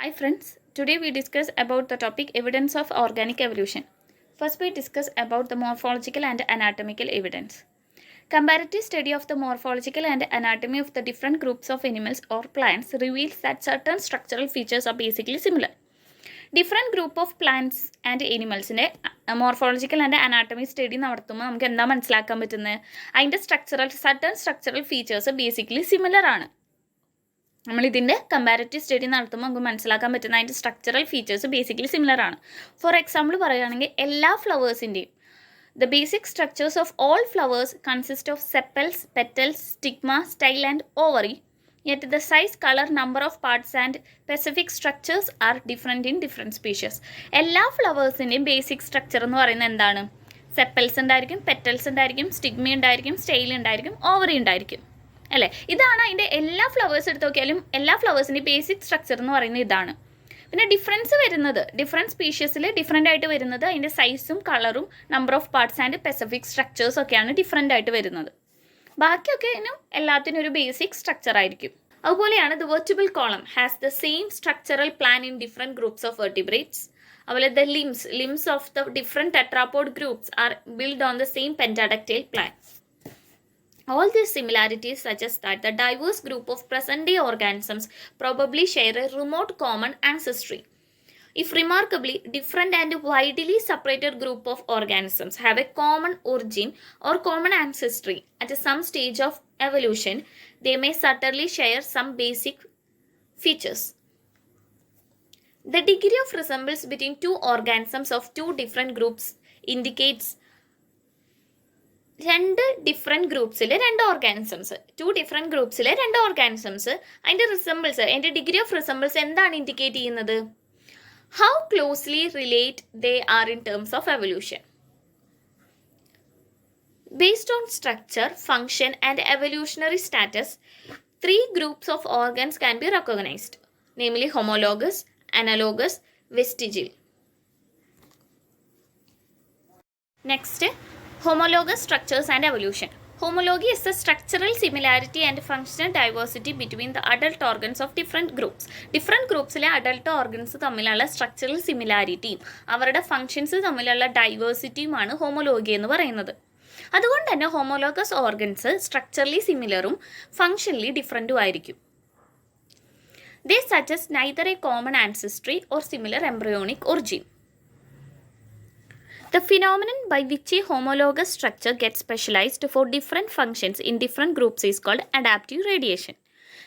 Hi friends, today we discuss about the topic evidence of organic evolution. First we discuss about the morphological and anatomical evidence. Comparative study of the morphological and anatomy of the different groups of animals or plants reveals that certain structural features are basically similar. Different group of plants and എനിമൽസിൻ്റെ morphological and anatomy study നടത്തുമ്പോൾ നമുക്ക് എന്താ മനസ്സിലാക്കാൻ പറ്റുന്നത്? അതിൻ്റെ certain structural features basically similar ആണ്. നമ്മളിതിൻ്റെ comparative study നടത്തുമ്പോൾ നമുക്ക് മനസ്സിലാക്കാൻ പറ്റുന്ന അതിൻ്റെ സ്ട്രക്ചറൽ ഫീച്ചേഴ്സ് ബേസിക്കലി സിമിലർ ആണ്. ഫോർ എക്സാമ്പിൾ പറയുകയാണെങ്കിൽ എല്ലാ ഫ്ലവേഴ്സിൻ്റെയും the basic structures of all flowers consist of sepals, petals, stigma, style and ovary. Yet the size, color, number of parts and specific structures are different in different species. എല്ലാ ഫ്ലവേഴ്സിൻ്റെയും basic structure എന്ന് പറയുന്നത് എന്താണ്? Sepals ഉണ്ടായിരിക്കും, petals ഉണ്ടായിരിക്കും, stigma ഉണ്ടായിരിക്കും, style ഉണ്ടായിരിക്കും, ovary ഉണ്ടായിരിക്കും, അല്ലേ? ഇതാണ് അതിൻ്റെ എല്ലാ ഫ്ലവേഴ്സ് എടുത്ത് നോക്കിയാലും എല്ലാ ഫ്ലവേഴ്സിൻ്റെയും ബേസിക് സ്ട്രക്ചർ എന്ന് പറയുന്നത് ഇതാണ്. പിന്നെ ഡിഫറൻസ് വരുന്നത് ഡിഫറെൻറ്റ് സ്പീഷ്യസിൽ ഡിഫറെൻ്റ് ആയിട്ട് വരുന്നത് അതിൻ്റെ സൈസും കളറും number of parts and specific structures ഒക്കെയാണ് ഡിഫറെൻ്റ് ആയിട്ട് വരുന്നത്. ബാക്കിയൊക്കെ ഇതിനും എല്ലാത്തിനും ഒരു ബേസിക് സ്ട്രക്ചർ ആയിരിക്കും. അതുപോലെയാണ് the vertebral column has the same structural plan in different groups of vertebrates. അതുപോലെ the limbs of the different tetrapod groups are build on the same pentadactyl plan. All these similarities suggest that the diverse group of present-day organisms probably share a remote common ancestry. If remarkably different and widely separated group of organisms have a common origin or common ancestry at some stage of evolution, they may certainly share some basic features. The degree of resemblance between two organisms of two different groups indicates രണ്ട് different ഗ്രൂപ്പ്സിലെ രണ്ട് organisms അതിൻ്റെ resembles, അതിൻ്റെ degree of resembles എന്താണ് indicate ചെയ്യുന്നത്? How closely relate they are in terms of evolution. Based on structure, function and evolutionary status, three groups of organs can be recognized, namely homologous, analogous, vestigial. Next, homologous structures and evolution. Homology is the structural similarity and functional diversity between the adult organs of different groups. Different groupsile adult organs തമ്മിലുള്ള structural സിമിലാരിറ്റിയും അവരുടെ functions തമ്മിലുള്ള ഡൈവേഴ്സിറ്റിയുമാണ് homology എന്ന് പറയുന്നത്. അതുകൊണ്ട് തന്നെ homologous organs structurally സിമിലറും ഫങ്ഷനലി ഡിഫറൻറ്റും ആയിരിക്കും. They suggest neither a common ancestry or similar embryonic origin. The phenomenon by which a homologous structure gets specialized for different functions in different groups is called adaptive radiation.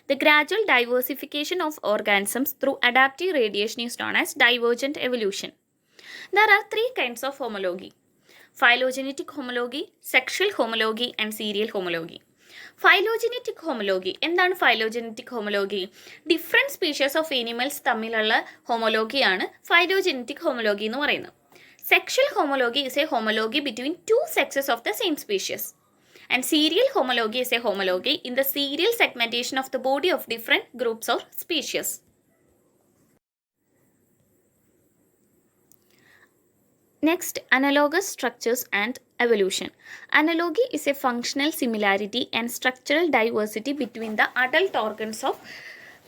The gradual diversification of organisms through adaptive radiation is known as divergent evolution. There are three kinds of homology: phylogenetic homology, sexual homology and serial homology. Phylogenetic homology എന്താണ്? phylogenetic homology different species of animals തമ്മിലുള്ള ഹോമോലോഗിയാണ് phylogenetic homology എന്ന് പറയുന്നത്. Sexual homology is a homology between two sexes of the same species. And serial homology is a homology in the serial segmentation of the body of different groups or species. Next, analogous structures and evolution. Analogy is a functional similarity and structural diversity between the adult organs of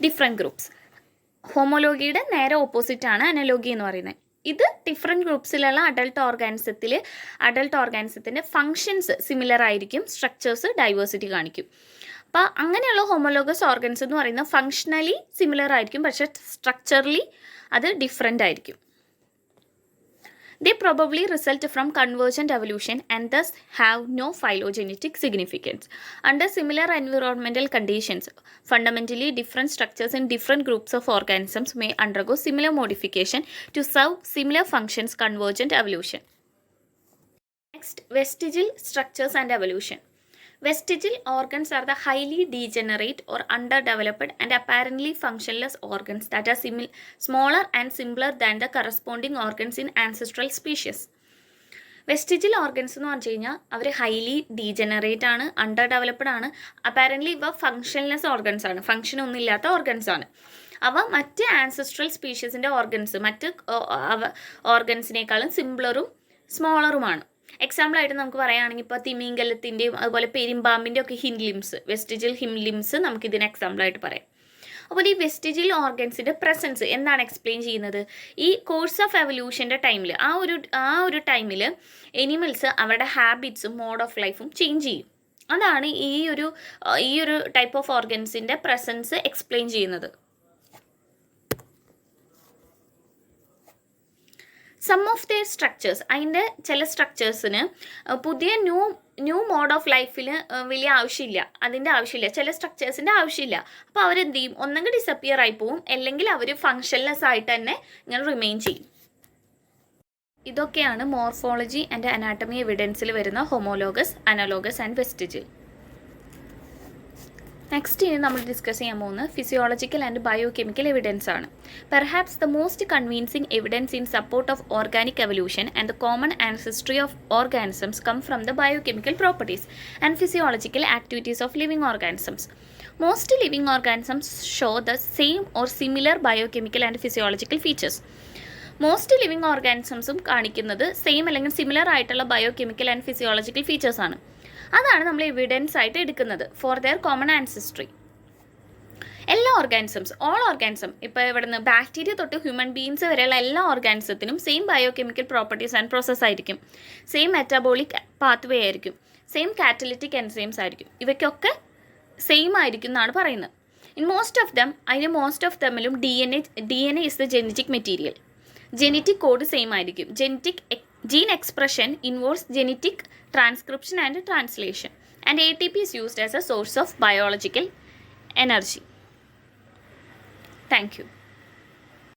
different groups. ഹോമോലോഗിയുടെ നേരെ ഓപ്പോസിറ്റാണ് analogy എന്ന് പറയുന്നത്. ഇത് different ഗ്രൂപ്പ്സിലുള്ള adult ഓർഗാനിസത്തിൻ്റെ functions similar ആയിരിക്കും, structures diversity കാണിക്കും. അപ്പോൾ അങ്ങനെയുള്ള homologous organs എന്ന് പറയുന്നത് ഫങ്ഷണലി സിമിലർ ആയിരിക്കും, പക്ഷേ സ്ട്രക്ചറലി അത് ഡിഫറെൻ്റ് ആയിരിക്കും. They probably result from convergent evolution and thus have no phylogenetic significance. Under similar environmental conditions, fundamentally different structures in different groups of organisms may undergo similar modification to serve similar functions. Convergent evolution. Next, vestigial structures and evolution. Vestigial organs are the highly degenerate or underdeveloped and apparently functionless organs that are smaller and simpler than the corresponding organs in ancestral species. Vestigial organs എന്ന് പറഞ്ഞു കഴിഞ്ഞാൽ അവർ highly degenerate ആണ്, under developed ആണ്, apparently ഇവ functionless organs ആണ്, function ഒന്നും ഇല്ലാത്ത ഓർഗൻസ് ആണ്. അവ മറ്റ് ആൻസസ്ട്രൽ സ്പീഷീസിൻ്റെ മറ്റ് ഓർഗൻസിനേക്കാളും സിംപ്ലറും സ്മോളറുമാണ്. എക്സാമ്പിളായിട്ട് നമുക്ക് പറയുകയാണെങ്കിൽ ഇപ്പോൾ തിമിംഗലത്തിൻ്റെയും അതുപോലെ പെരുമ്പാമ്പിൻ്റെ ഒക്കെ ഹിൻ ലിംസ്, വെസ്റ്റിജിൽ ഹിൻ ലിംസ് നമുക്കിതിന് എക്സാമ്പിളായിട്ട് പറയാം. അതുപോലെ ഈ വെസ്റ്റിജിയൽ ഓർഗൻസിൻ്റെ പ്രസൻസ് എന്താണ് എക്സ്പ്ലെയിൻ ചെയ്യുന്നത്? ഈ കോഴ്സ് ഓഫ് എവല്യൂഷൻ്റെ ടൈമിൽ ആ ഒരു ടൈമിൽ എനിമൽസ് അവരുടെ ഹാബിറ്റ്സും മോഡ് ഓഫ് ലൈഫും ചേഞ്ച് ചെയ്യും. അതാണ് ഈ ഒരു ടൈപ്പ് ഓഫ് ഓർഗൻസിൻ്റെ പ്രസൻസ് എക്സ്പ്ലെയിൻ ചെയ്യുന്നത്. സം ഓഫ് ദെയർ സ്ട്രക്ചേഴ്സ്, അതിൻ്റെ ചില സ്ട്രക്ചേഴ്സിന് പുതിയ ന്യൂ മോഡ് ഓഫ് ലൈഫിൽ വലിയ ആവശ്യമില്ല, അതിൻ്റെ ആവശ്യമില്ല, ചില സ്ട്രക്ചേഴ്സിൻ്റെ ആവശ്യമില്ല. അപ്പോൾ അവരെന്ത് ചെയ്യും? ഒന്നെങ്കിൽ ഡിസപ്പിയർ ആയി പോവും, അല്ലെങ്കിൽ അവർ ഫങ്ഷൻലെസ് ആയിട്ട് തന്നെ ഇങ്ങനെ റിമെയിൻ ചെയ്യും. ഇതൊക്കെയാണ് മോർഫോളജി ആൻഡ് അനാട്ടമി എവിഡൻസിൽ വരുന്ന homologous, analogous and vestigial. Next ഇനി നമ്മൾ ഡിസ്കസ് ചെയ്യാൻ പോകുന്നത് ഫിസിയോളജിക്കൽ ആൻഡ് ബയോകെമിക്കൽ എവിഡൻസ് ആണ്. Perhaps the most convincing evidence in support of organic evolution and the common ancestry of organisms come from the biochemical properties and physiological activities of living organisms. Most living organisms show the same or similar biochemical and physiological features. Most living ഓർഗാനിസംസും കാണിക്കുന്നത് same അല്ലെങ്കിൽ similar ആയിട്ടുള്ള biochemical and physiological features ആണ്. അതാണ് നമ്മൾ evidence ആയിട്ട് എടുക്കുന്നത് for their common ancestry. എല്ലാ ഓർഗാനിസംസ്, ഓൾ ഓർഗാനിസം, ഇപ്പോൾ ഇവിടുന്ന് ബാക്ടീരിയ തൊട്ട് ഹ്യൂമൻ ബീങ്സ് വരെയുള്ള എല്ലാ ഓർഗാനിസത്തിനും same biochemical properties and process ആയിരിക്കും, സെയിം മെറ്റബോളിക് പാത്വേ ആയിരിക്കും, സെയിം കാറ്റലിറ്റിക് എൻസൈംസ് ആയിരിക്കും. ഇവയ്ക്കൊക്കെ സെയിം ആയിരിക്കും എന്നാണ് പറയുന്നത്. ഇൻ മോസ്റ്റ് ഓഫ് ദമ്മിലും D N A is the genetic material. Genetic code same ആയിരിക്കും. Gene expression involves genetic transcription and translation, and ATP is used as a source of biological energy. Thank you.